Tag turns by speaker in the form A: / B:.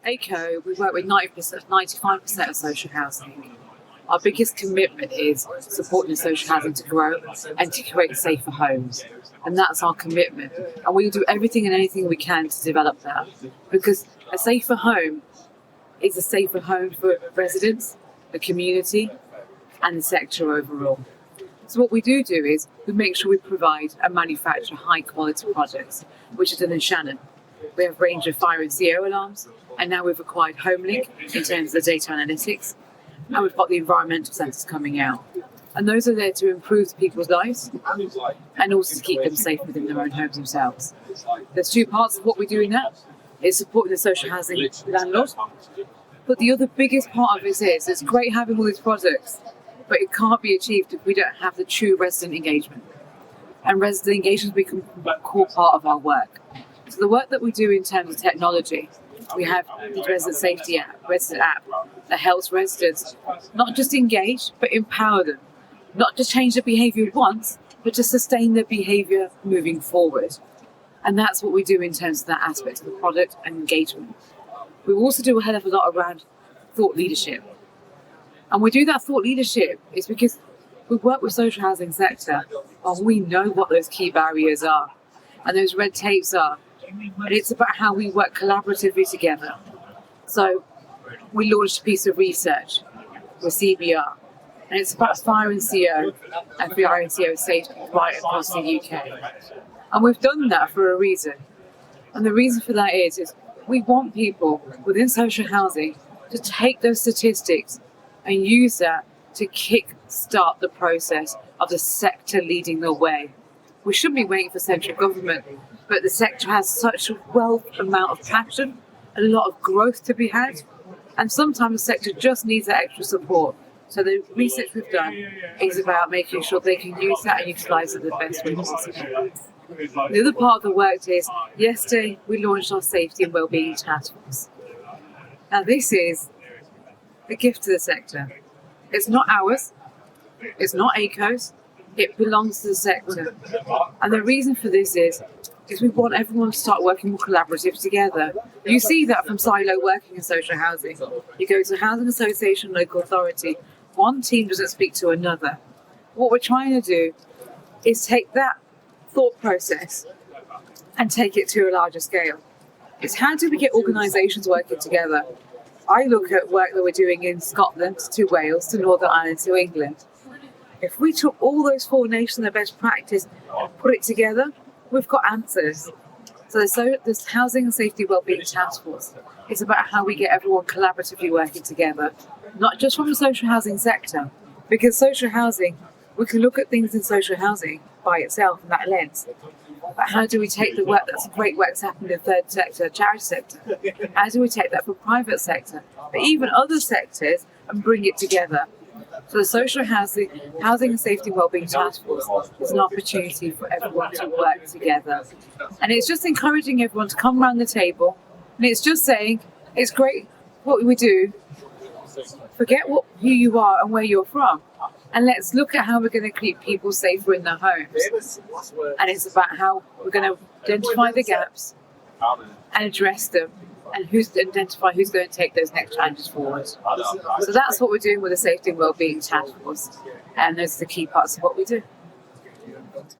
A: Aico, we work with 95% of social housing. Our biggest commitment is supporting social housing to grow and to create safer homes. And that's our commitment. And we do everything and anything we can to develop that. Because a safer home is a safer home for residents, the community, and the sector overall. So what we do is we make sure we provide and manufacture high quality projects, which is done in Shannon. We have a range of fire and CO alarms, and now we've acquired HomeLink in terms of the data analytics, and we've got the environmental sensors coming out. And those are there to improve people's lives and also to keep them safe within their own homes themselves. There's two parts of what we do in that. It's supporting the social housing landlord. But the other biggest part of it is it's great having all these projects, but it can't be achieved if we don't have the true resident engagement. And resident engagement has become a core part of our work. So the work that we do in terms of technology, we have the resident safety app, resident app, that helps residents not just engage, but empower them. Not just change their behaviour once, but to sustain their behaviour moving forward. And that's what we do in terms of that aspect of the product and engagement. We also do a hell of a lot around thought leadership. And we do that thought leadership is because we work with social housing sector and we know what those key barriers are and those red tapes are. And it's about how we work collaboratively together. So we launched a piece of research with CBR, and it's about fire and CO and fire and CO safety right across the UK. And we've done that for a reason. And the reason for that is we want people within social housing to take those statistics and use that to kick-start the process of the sector leading the way. We shouldn't be waiting for central government, but the sector has such a wealth amount of passion, a lot of growth to be had, and sometimes the sector just needs that extra support. So the research we've done is about making sure they can use that and utilise it the best way possible. The other part of the work is, yesterday we launched our Safety and Wellbeing Task Force. Now this is a gift to the sector. It's not ours, it's not Aico's, it belongs to the sector. And the reason for this is we want everyone to start working more collaborative together. You see that from silo working in social housing. You go to a housing association, local authority, one team doesn't speak to another. What we're trying to do is take that thought process and take it to a larger scale. It's how do we get organisations working together? I look at work that we're doing in Scotland to Wales to Northern Ireland to England. If we took all those four nations, their best practice, and put it together, we've got answers. So this Housing and Safety Wellbeing Task Force is about how we get everyone collaboratively working together, not just from the social housing sector, because social housing, we can look at things in social housing by itself in that lens. But how do we take the work that's great work's happened in the third sector, charity sector? How do we take that from private sector, but even other sectors, and bring it together? So the Social Housing and Safety Wellbeing Task Force is an opportunity for everyone to work together. And it's just encouraging everyone to come around the table, and it's just saying, it's great what we do, forget who you are and where you're from, and let's look at how we're going to keep people safer in their homes. And it's about how we're going to identify the gaps and address them, and identify who's going to take those next challenges forward. So that's what we're doing with the Safety and Wellbeing Task Force, and those are the key parts of what we do.